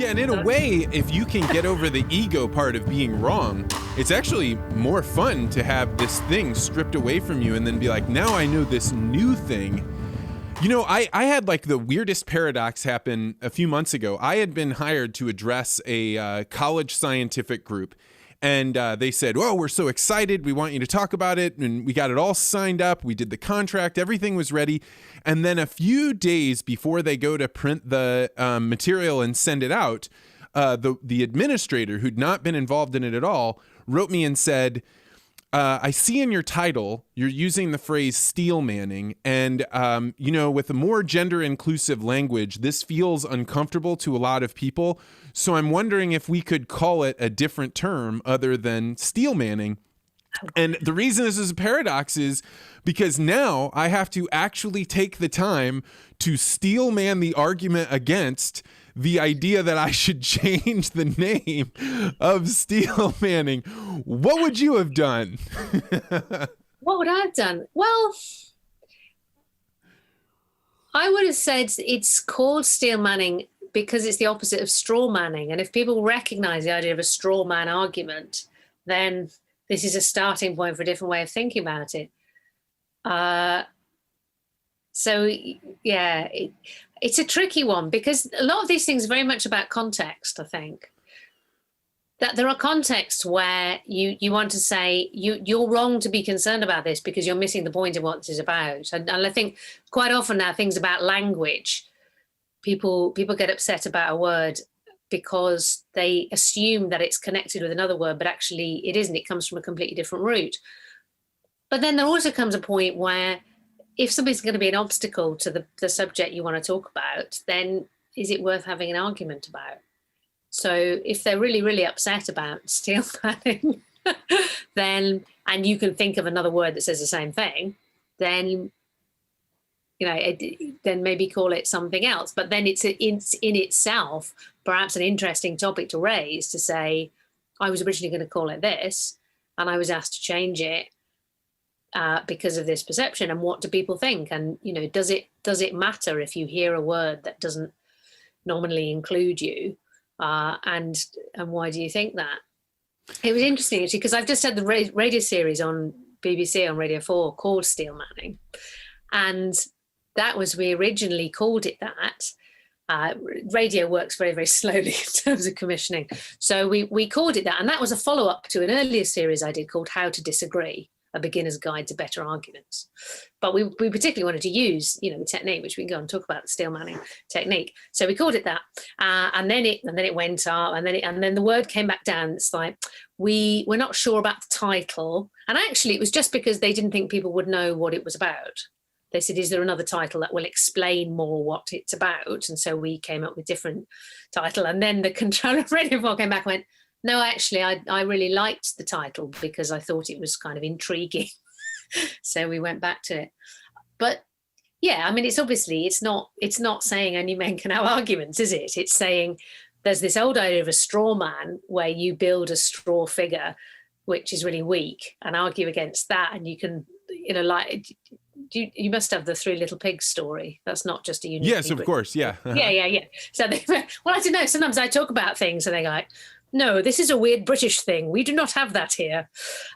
Yeah, and in a way, if you can get over the ego part of being wrong, it's actually more fun to have this thing stripped away from you and then be like, now I know this new thing. You know, I had like the weirdest paradox happen a few months ago. I had been hired to address a college scientific group. And they said, "Oh, we're so excited. We want you to talk about it." And we got it all signed up. We did the contract. Everything was ready. And then a few days before they go to print the material and send it out, the administrator, who'd not been involved in it at all, wrote me and said, I see in your title, you're using the phrase Steelmanning. And, you know, with a more gender inclusive language, this feels uncomfortable to a lot of people. So I'm wondering if we could call it a different term other than Steelmanning. And the reason this is a paradox is because now I have to actually take the time to steelman the argument against the idea that I should change the name of Steelmanning. What would you have done? What would I have done? Well, I would have said it's called Steelmanning because it's the opposite of straw manning. And if people recognize the idea of a straw man argument, then this is a starting point for a different way of thinking about it. So, yeah, it's a tricky one because a lot of these things are very much about context, I think. That there are contexts where you want to say you're wrong to be concerned about this because you're missing the point of what this is about. And I think quite often now things about language, people get upset about a word because they assume that it's connected with another word, but actually it isn't. It comes from a completely different root. But then there also comes a point where if something's going to be an obstacle to the subject you want to talk about, then is it worth having an argument about? So if they're really, really upset about steel manning, then, and you can think of another word that says the same thing, then, you know, then maybe call it something else. But then it's in itself perhaps an interesting topic to raise, to say, I was originally going to call it this, and I was asked to change it because of this perception, and what do people think? And, you know, does it matter if you hear a word that doesn't normally include you? And why do you think that? It was interesting actually, because I've just had the radio series on BBC on Radio 4 called Steelmanning, and that was, we originally called it that. Radio works very, very slowly in terms of commissioning. So we called it that, and that was a follow-up to an earlier series I did called How to Disagree, a beginner's guide to better arguments. But we particularly wanted to use, you know, the technique, which we can go and talk about, the Steelmanning technique. So we called it that, and then it went up, and then the word came back down. It's like we're not sure about the title, and actually it was just because they didn't think people would know what it was about. They said, is there another title that will explain more what it's about? And so we came up with a different title. And then the controller of Radio 4 came back and went, no, actually, I really liked the title because I thought it was kind of intriguing. So we went back to it. But yeah, I mean, it's obviously, it's not saying only men can have arguments, is it? It's saying there's this old idea of a straw man where you build a straw figure, which is really weak, and argue against that. And you can, you know, like, you must have the Three Little Pigs story. That's not just a unique. Yes, of course. Yeah. Yeah. So well, I don't know. Sometimes I talk about things and they go like, no, this is a weird British thing. We do not have that here.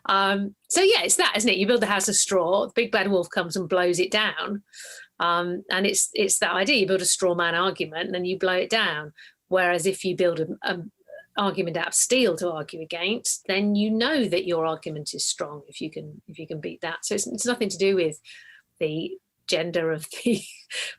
So yeah, it's that, isn't it? You build the house of straw, the big bad wolf comes and blows it down. And it's that idea. You build a straw man argument and then you blow it down. Whereas if you build an argument out of steel to argue against, then you know that your argument is strong if you can beat that. So it's nothing to do with the gender of the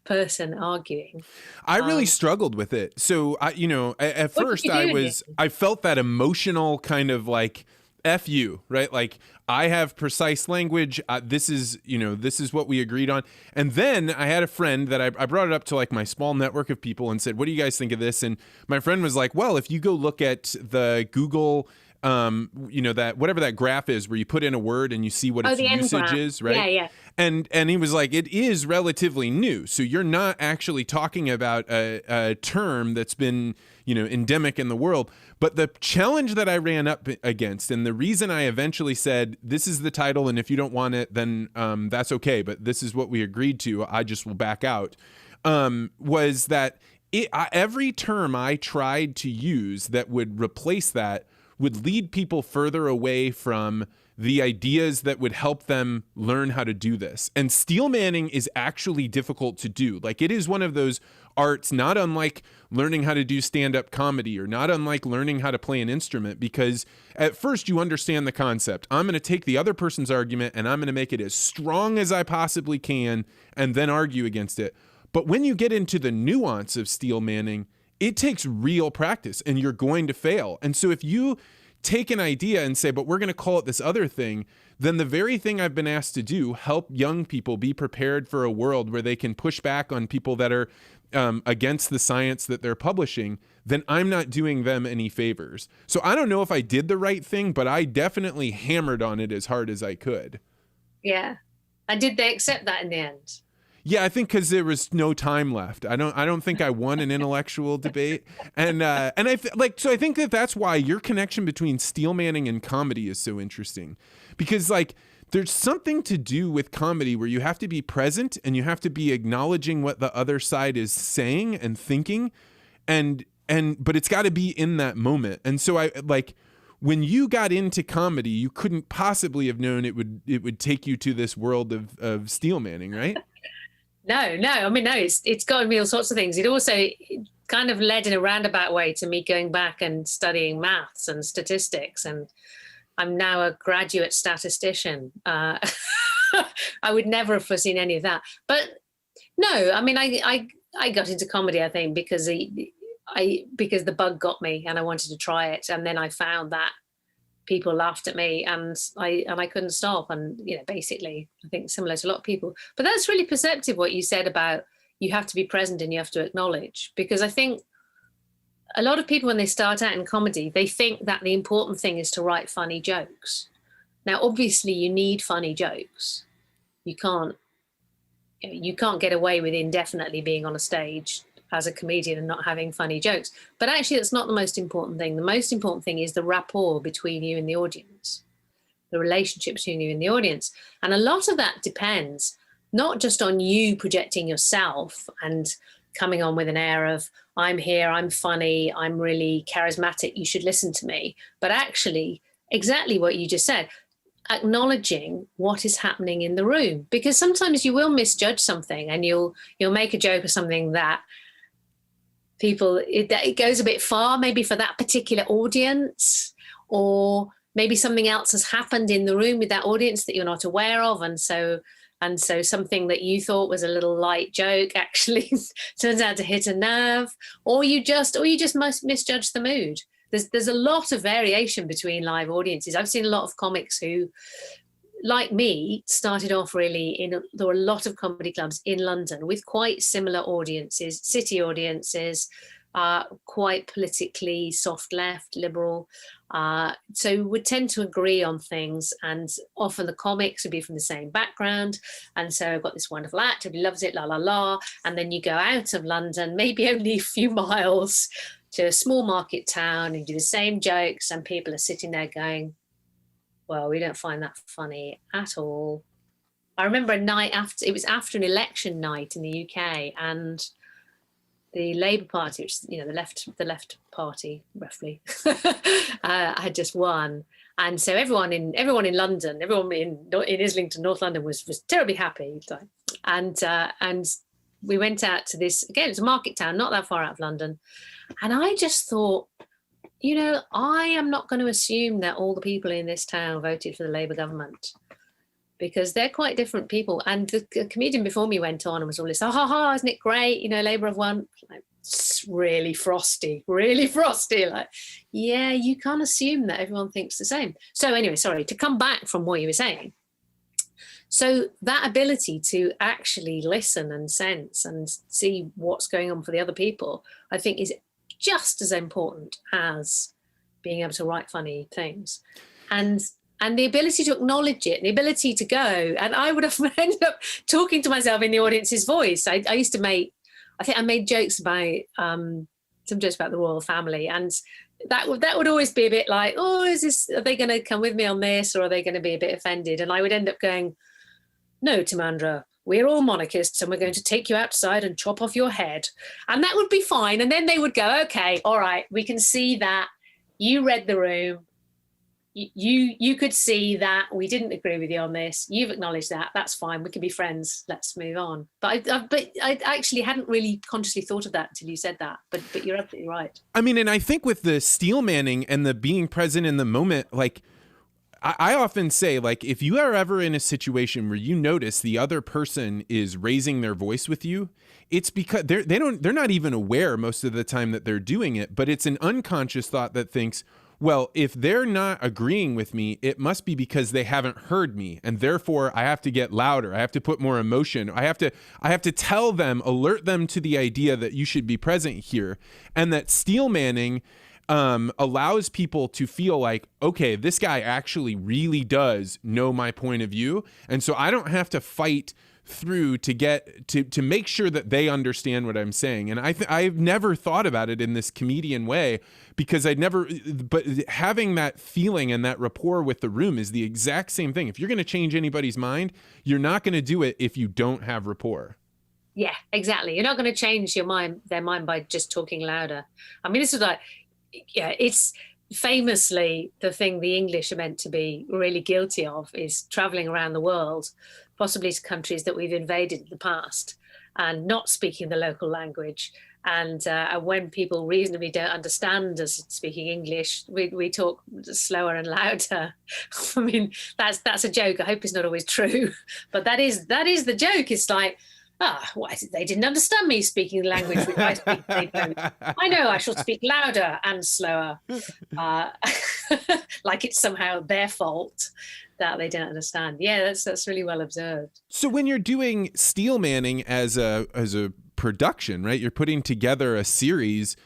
person arguing. I really struggled with it. So at first I felt that emotional kind of like F you, right? Like, I have precise language. This is what we agreed on. And then I had a friend that I brought it up to like my small network of people and said, what do you guys think of this? And my friend was like, well, if you go look at the Google, that whatever that graph is where you put in a word and you see what its usage is, right? Yeah. And he was like, it is relatively new. So you're not actually talking about a term that's been, endemic in the world. But the challenge that I ran up against, and the reason I eventually said, this is the title, and if you don't want it, then that's okay. But this is what we agreed to. I just will back out, was that every term I tried to use that would replace that would lead people further away from the ideas that would help them learn how to do this. And Steelmanning is actually difficult to do. Like, it is one of those arts, not unlike learning how to do stand-up comedy or not unlike learning how to play an instrument, because at first you understand the concept. I'm going to take the other person's argument and I'm going to make it as strong as I possibly can and then argue against it. But when you get into the nuance of Steelmanning, it takes real practice and you're going to fail. And so if you take an idea and say, but we're going to call it this other thing, then the very thing I've been asked to do, help young people be prepared for a world where they can push back on people that are against the science that they're publishing, then I'm not doing them any favors. So I don't know if I did the right thing, but I definitely hammered on it as hard as I could. Yeah. And did they accept that in the end? Yeah, I think because there was no time left. I don't think I won an intellectual debate, and I think that's why your connection between Steelmanning and comedy is so interesting, because like there's something to do with comedy where you have to be present and you have to be acknowledging what the other side is saying and thinking, but it's got to be in that moment. And so I like when you got into comedy, you couldn't possibly have known it would take you to this world of Steelmanning, right? No. I mean, no, it's gotten me all sorts of things. It also kind of led in a roundabout way to me going back and studying maths and statistics. And I'm now a graduate statistician. I would never have foreseen any of that. But no, I mean, I got into comedy, I think, because the bug got me and I wanted to try it. And then I found that people laughed at me and I couldn't stop. And, basically, I think similar to a lot of people. But that's really perceptive what you said about you have to be present and you have to acknowledge. Because I think a lot of people, when they start out in comedy, they think that the important thing is to write funny jokes. Now, obviously, you need funny jokes. You can't get away with indefinitely being on a stage as a comedian and not having funny jokes. But actually, that's not the most important thing. The most important thing is the rapport between you and the audience, the relationship between you and the audience. And a lot of that depends not just on you projecting yourself and coming on with an air of, I'm here, I'm funny, I'm really charismatic, you should listen to me. But actually, exactly what you just said, acknowledging what is happening in the room. Because sometimes you will misjudge something and you'll make a joke or something that it goes a bit far, maybe for that particular audience, or maybe something else has happened in the room with that audience that you're not aware of. And so something that you thought was a little light joke actually turns out to hit a nerve, or you just misjudge the mood. There's a lot of variation between live audiences. I've seen a lot of comics who, like me, started off there were a lot of comedy clubs in London with quite similar audiences, city audiences, quite politically soft left, liberal. So would tend to agree on things, and often the comics would be from the same background. And so I've got this wonderful actor who loves it, la la la. And then you go out of London, maybe only a few miles to a small market town, and you do the same jokes, and people are sitting there going, well, we don't find that funny at all. I remember a night it was after an election night in the UK, and the Labour Party, which is, the left party, roughly, had just won. And so everyone in London, everyone in Islington, North London was terribly happy. And we went out to this, again, it's a market town, not that far out of London. And I just thought, I am not going to assume that all the people in this town voted for the Labour government, because they're quite different people. And the comedian before me went on and was all this, isn't it great? Labour have won. Like, it's really frosty. Like, yeah, you can't assume that everyone thinks the same. So anyway, sorry, to come back from what you were saying. So that ability to actually listen and sense and see what's going on for the other people, I think is just as important as being able to write funny things. And the ability to acknowledge it, the ability to go, and I would have ended up talking to myself in the audience's voice. I used to I made jokes about, some jokes about the royal family, and that would always be a bit like, are they going to come with me on this, or are they going to be a bit offended? And I would end up going, no, Timandra, we're all monarchists and we're going to take you outside and chop off your head. And that would be fine. And then they would go, okay, all right, we can see that you read the room. You could see that we didn't agree with you on this. You've acknowledged that. That's fine. We can be friends. Let's move on. But I actually hadn't really consciously thought of that until you said that. But you're absolutely right. I mean, and I think with the Steelmanning and the being present in the moment, like I often say, like, if you are ever in a situation where you notice the other person is raising their voice with you, it's because they're not even aware most of the time that they're doing it, but it's an unconscious thought that thinks, well, if they're not agreeing with me, it must be because they haven't heard me. And therefore I have to get louder. I have to put more emotion. I have to tell them, alert them to the idea that you should be present here. And that Steelmanning allows people to feel like, okay, this guy actually really does know my point of view. And so I don't have to fight through to get to make sure that they understand what I'm saying. And I've never thought about it in this comedian way, because but having that feeling and that rapport with the room is the exact same thing. If you're going to change anybody's mind, you're not going to do it if you don't have rapport. Yeah, exactly. You're not going to change their mind by just talking louder. I mean, this is like, yeah, it's famously the thing the English are meant to be really guilty of is traveling around the world, possibly to countries that we've invaded in the past, and not speaking the local language. And when people reasonably don't understand us speaking English, we talk slower and louder. I mean, that's a joke. I hope it's not always true, but that is the joke. It's like, they didn't understand me speaking the language which I speak. They don't. I know I shall speak louder and slower, like it's somehow their fault that they don't understand. Yeah, that's really well observed. So when you're doing Steelmanning as a production, right? You're putting together a series.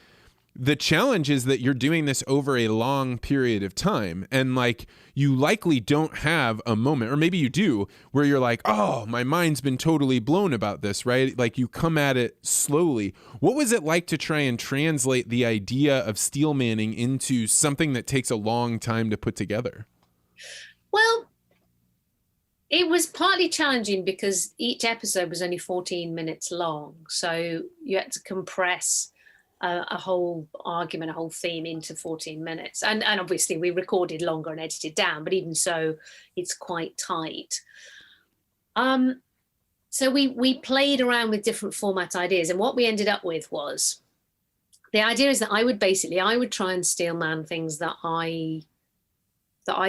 The challenge is that you're doing this over a long period of time, and like you likely don't have a moment, or maybe you do, where you're like, oh, my mind's been totally blown about this, right? Like you come at it slowly. What was it like to try and translate the idea of Steelmanning into something that takes a long time to put together? Well, it was partly challenging because each episode was only 14 minutes long, so you had to compress a whole argument, a whole theme into 14 minutes. And obviously we recorded longer and edited down, but even so, it's quite tight. So we played around with different format ideas. And what we ended up with was, the idea is that I would try and steelman things that I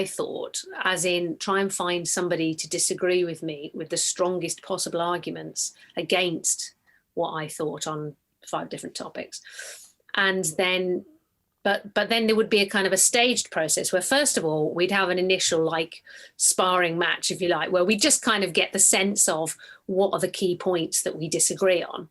thought, as in try and find somebody to disagree with me with the strongest possible arguments against what I thought on 5 different topics. And then but then there would be a kind of a staged process where, first of all, we'd have an initial like sparring match, if you like, where we just kind of get the sense of what are the key points that we disagree on,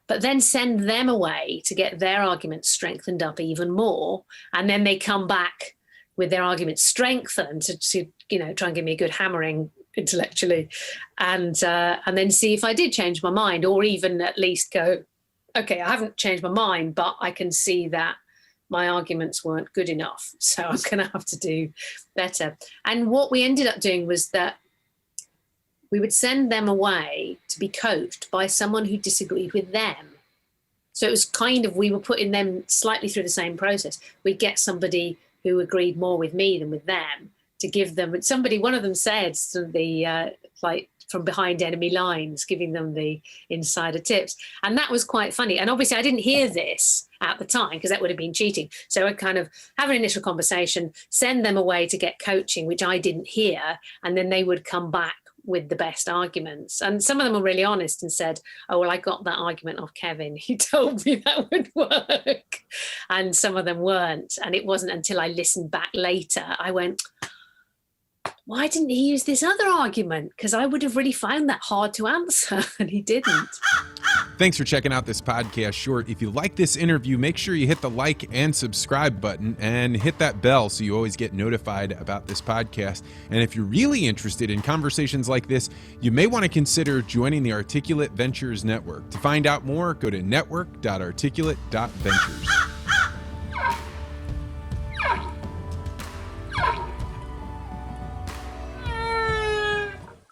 but then send them away to get their arguments strengthened up even more. And then they come back with their arguments strengthened to try and give me a good hammering intellectually, and then see if I did change my mind, or even at least go, okay, I haven't changed my mind, but I can see that my arguments weren't good enough, so I'm going to have to do better. And what we ended up doing was that we would send them away to be coached by someone who disagreed with them. So it was kind of, we were putting them slightly through the same process. We'd get somebody who agreed more with me than with them to give them, one of them said, like, from behind enemy lines, giving them the insider tips. And that was quite funny. And obviously I didn't hear this at the time because that would have been cheating. So I'd kind of have an initial conversation, send them away to get coaching, which I didn't hear. And then they would come back with the best arguments. And some of them were really honest and said, oh, well, I got that argument off Kevin. He told me that would work. And some of them weren't. And it wasn't until I listened back later, I went, why didn't he use this other argument? Because I would have really found that hard to answer, and he didn't. Thanks for checking out this podcast short. If you like this interview, make sure you hit the like and subscribe button and hit that bell so you always get notified about this podcast. And if you're really interested in conversations like this, you may want to consider joining the Articulate Ventures Network. To find out more, go to network.articulate.ventures.